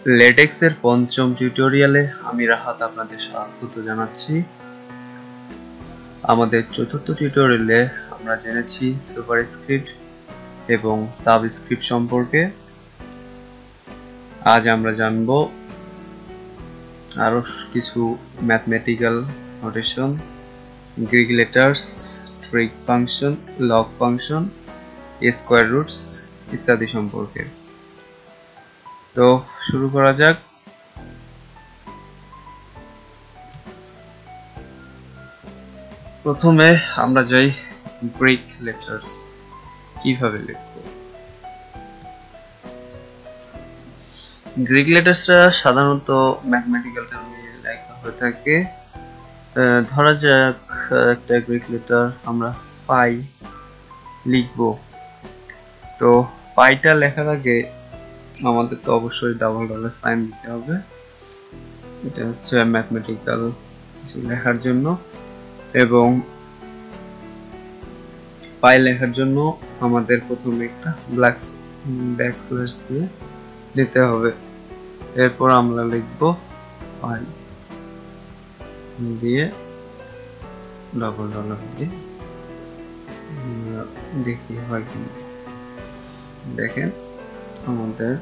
লেটেক্সের পঞ্চম টিউটোরিয়ালে আমি রাহাত আপনাদের স্বাগত জানাচ্ছি। আমাদের চতুর্থ টিউটোরিয়ালে আমরা জেনেছি সুপারস্ক্রিপ্ট এবং সাবস্ক্রিপ্ট সম্পর্কে। আজ আমরা জানব আরো কিছু mathematical notation, Greek letters, trick function, log function, square roots ইত্যাদি সম্পর্কে। তো শুরু করা যাক। প্রথমে আমরা যাই গ্রিক লেটার্স কিভাবে লিখব। গ্রিক লেটার্সটা সাধারণত ম্যাথমেটিক্যাল টার্মে লেখা হয়ে থাকে। ধরা যাক একটা গ্রিক লেটার আমরা পাই লিখব। তো পাইটা লেখার আগে আমাদের তো অবশ্যই ডাবল ডলার সাইন দিতে হবে। এটা হচ্ছে ম্যাথমেটিক্যাল কিছু লেখার জন্য, এবং পাই লেখার জন্য আমাদের প্রথমে একটা ব্যাকস্ল্যাশ দিয়ে নিতে হবে। এরপর আমরা লিখব পাই দিয়ে ডাবল ডলার দিয়ে দেখি হয় কি। দেখেন আমাদের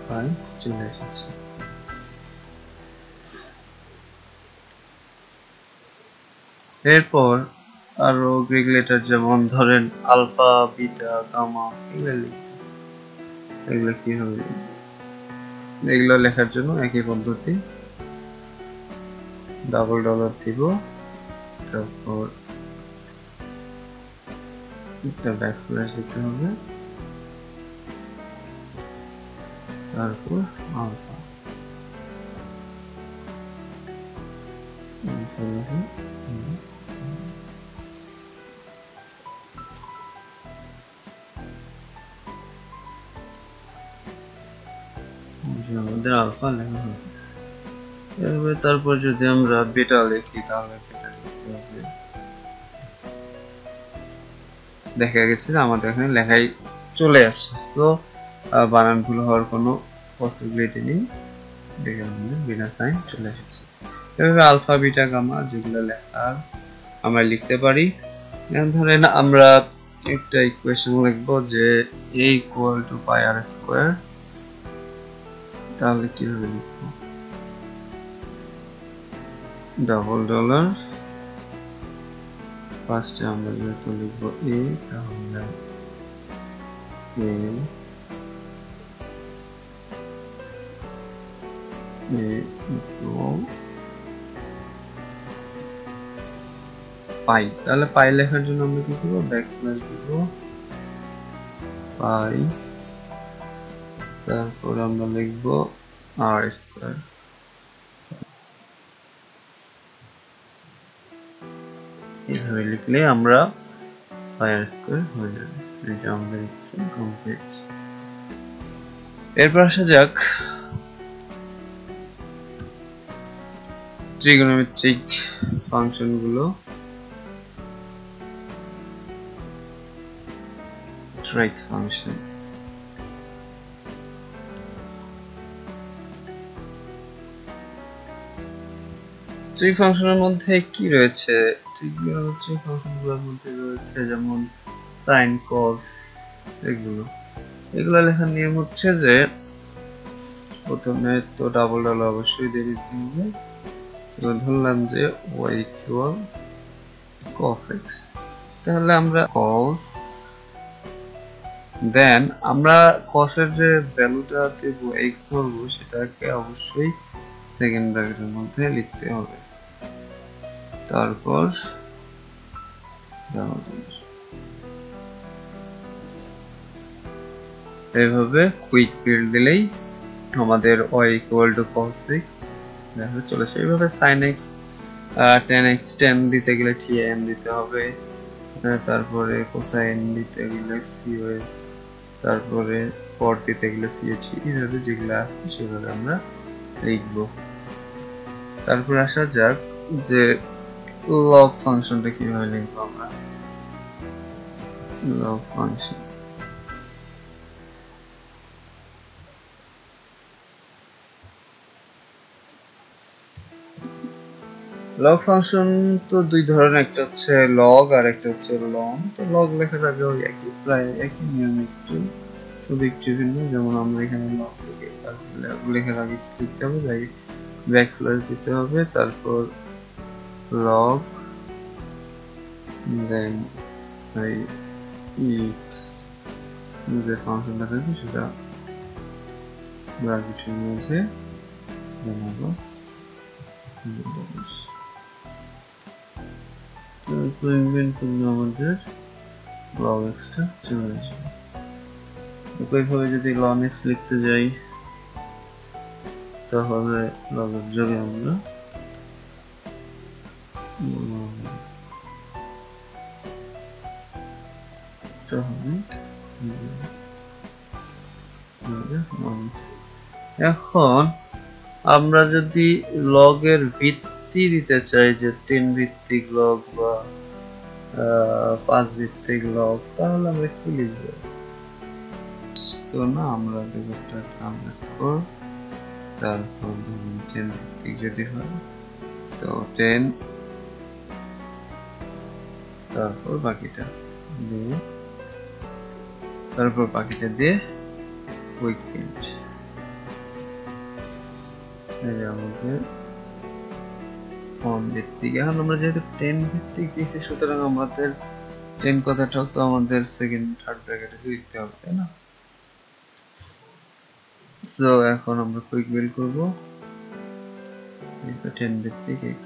পাই চলে এসেছে। এরপর আরো গ্রিক লেটার যেমন ধরেন আলফা, বিটা, গামা, এগুলো কি হবে? এগুলো লেখার জন্য একই পদ্ধতি, ডাবল ডলার দিব, তারপর একটা ব্যাকস্ল্যাশ দিতে হবে, তারপর আলফা। আমাদের আলফা লেখা হবে। এভাবে তারপর যদি আমরা বিটা লিখি তাহলে বিটা লিখতে হবে। দেখা গেছে যে আমাদের এখানে লেখাই চলে আসছে। সো বানান ভুল হওয়ার কোনো পসিবিলিটি নেই। দেখে আমাদের বিটা সাইন চলে এসেছে। এভাবে আলফা, বিটা, গামা যেগুলো লেখার আমরা লিখতে পারি। ধরেন আমরা একটা ইকুয়েশন লিখবো যে a equal to pi R square. তাহলে কিভাবে লিখবো? ডাবল ডলার ফার্স্টে আমরা যেহেতু লিখবো a, তাহলে পাই। তাহলে পাই লেখার জন্য আমরা কি করবো? ব্যাকস্ল্যাশ দিব, পাই, তারপর আমরা লিখবো আর স্কয়ার। এভাবে লিখলে আমরা পাই আর স্কয়ার হয়ে যাবে। এটা আমাদের ইকুয়েশন কমপ্লিট। এরপর আসা যাক ট্রিগোনোমেট্রিক ফাংশন গুলো। ট্রিক ফাংশন, ট্রিক ফাংশনের মধ্যে কি রয়েছে? ট্রিগোনোমেট্রিক ফাংশনগুলোর মধ্যে রয়েছে যেমন সাইন, কস, এগুলো লেখার নিয়ম হচ্ছে যে প্রথমে তো ডাবল ডলার অবশ্যই দিয়ে দিতে হবে। ধরলাম যে y ইকুয়াল cos x, তাহলে আমরা cos, দেন আমরা cos এর যে ভ্যালুটা দেব x ধরবো সেটাকে অবশ্যই সেকেন্ড ব্র্যাকেটের মধ্যে লিখতে হবে। তারপর এইভাবে কুইক ফিল্ড দিলেই আমাদের y equal to cos x দেখা চলে আসে। এইভাবে sin x, tan x, tan দিতে গেলে tan দিতে হবে, তারপরে cosine দিতে গেলে cos, তারপরে cot দিতে গেলে ch। এইভাবে যেগুলো আছে সেভাবে আমরা লিখব। তারপর আসা যাক যে লগ ফাংশনটা কিভাবে লিখবো আমরা। লগ ফাংশন লগ ফাংশন তো দুই ধরনের, একটা হচ্ছে লগ আর একটা হচ্ছে লং। তো লগ লেখার আগে ওই একই প্রায় একই নিয়ম, একটু শুধু একটু ভিন্ন। যেমন আমরা এখানে লগ লেখার আগে লিখতে হবে, তাই ব্যাকস্ল্যাশ দিতে হবে, তারপর লগ দেন এক্স যে ফাংশনটা থাকে সেটা ব্র্যাকেটের মধ্যে বানাবো। তারপর ইনভেন্ট করলে আমাদের লগ এক্সটা চলে আসবে। একইভাবে যদি লগ এক্স লিখতে যাই তাহলে লগ এর জায়গায় আমরা এখন আমরা যদি লগের ভিত্তি দিতে চাই, যে 10 ভিত্তিক লগ বা 5 ভিত্তিক লগ, তাহলে আমরা কি লিখব? তো না, আমরা দেব একটা আন্ডারস্কোর, তারপর 10 ভিত্তিক যদি হয় তো 10, তারপর বাকিটা দিয়ে, উইকেন্ড। আমাদের 1 ভিত্তিক। এখন আমরা যেহেতু 10 ভিত্তিক দিয়েছি, সুতরাং আমাদের 10 কথাটাও তো আমাদের সেকেন্ড থার্ড ব্র্যাকেটে লিখতে হবে, তাই না? সো এখন আমরা কুইক বিল করব, এটা 10 ভিত্তিক x।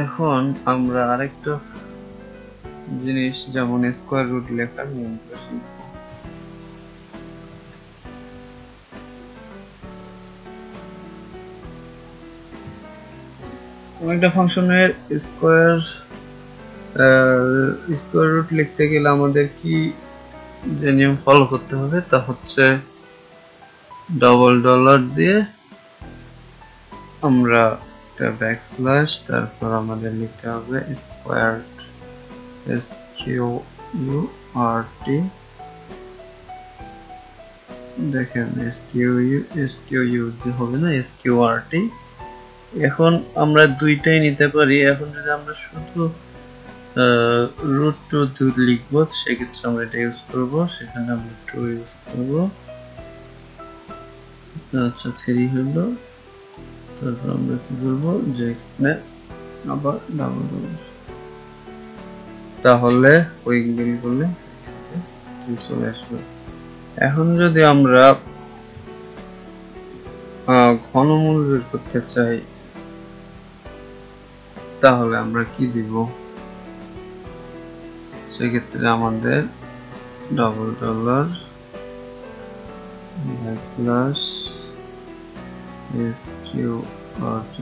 এখন আমরা আরেকটা জিনিস, যেমন স্কয়ার রুট লেখার নিয়মটা শিখব। একটা ফাংশনের স্কয়ার রুট লিখতে গেলে আমাদের কি যে নিয়ম ফলো করতে হবে তা হচ্ছে ডবল ডলার দিয়ে আমরা একটা ব্যাকস্ল্যাশ, তারপর আমাদের লিখতে হবে স্কয়ারড, SQURT, দেখেন SQU হবে না, SQRT। এখন আমরা দুইটাই নিতে পারি। এখন যদি আমরা শুধু √2 লিখবো, সেক্ষেত্রে আমরা এটা ইউজ করবো, সেখানে আমরা 2 ইউজ করবো। আচ্ছা 3 হলো, তারপর আমরা কি করবো, যে এখানে আবার ডাবল ডলার, তাহলে কুইক বিল করলে চলে আসবে। এখন যদি আমরা ঘনমূল বের করতে চাই, তাহলে আমরা কি দিব? সেক্ষেত্রে আমাদের ডবল ডলার ব্যাকস্ল্যাশ SQRT,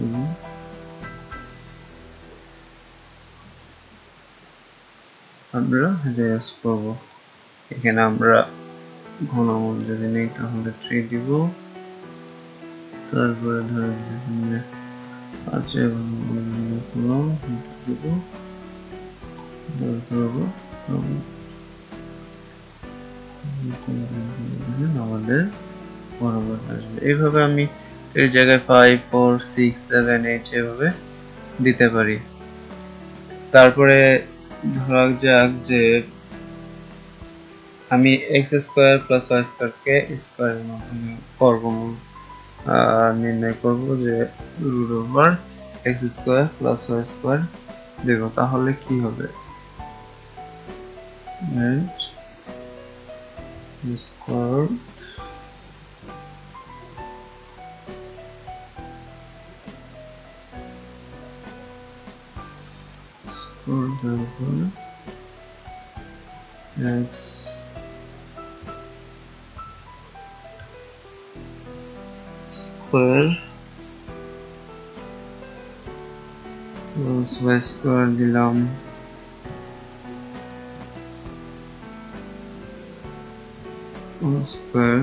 আমরা রেস করব। এখানে আমরা ঘনমূল যদি নেই তাহলে 3 দিব, তারপরে ধরেন এখানে আছে দিব, আমাদের বরাবর আসবে। এইভাবে আমি এর জায়গায় 5, 4, 6, 7, 8 এভাবে দিতে পারি। তারপরে ধরা যাক যে আমি x² + y² কে স্কয়ারের মাধ্যমে বর্গমূল নির্ণয় করব, যে √x² + y² দেব। তাহলে কি হবে? Square x square y square দিলাম, স্কয়ার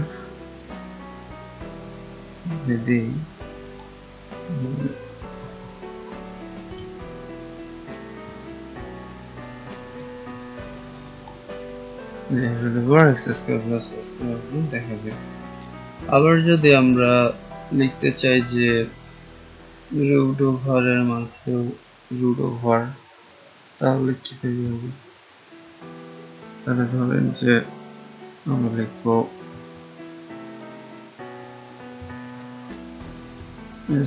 যদি দেখাবে। আবার যদি আমরা লিখতে চাই যে রুট ওভারের মাঝে রুট ওভার, তাহলে কি হবে? তাহলে ধরেন যে আমরা লিখবো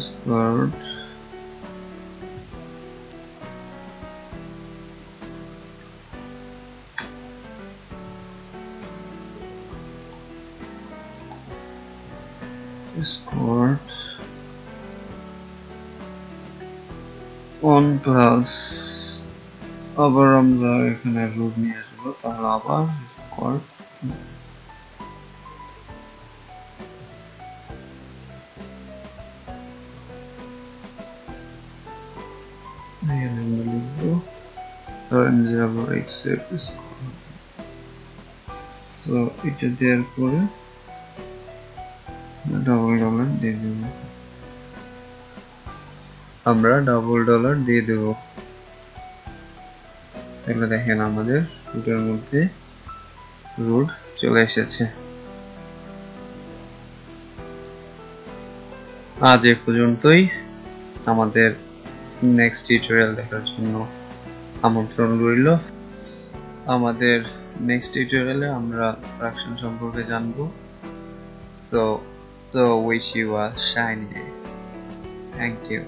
স্কোয়ার্ড squared 1 প্লাস, আবার আমরা এখানে রুট নিয়ে আসবো, তাহলে আবার স্কোয়ার্ড লিখবো ধরেন যে আবার এক্স এর স্কোয়ার। সো এটা দেওয়ার পরে ডবল ডলার দিয়ে দেব, আমরা ডবল ডলার দিয়ে দেব। তাহলে দেখেন আমাদের রুটের মধ্যে রুট চলে এসেছে। আজ এ পর্যন্তই। আমাদের নেক্সট টিউটোরিয়াল দেখার জন্য আমন্ত্রণ রইল। আমাদের নেক্সট টিউটোরিয়ালে আমরা ফ্র্যাকশন সম্পর্কে জানবো। So wish you a shiny day. Thank you.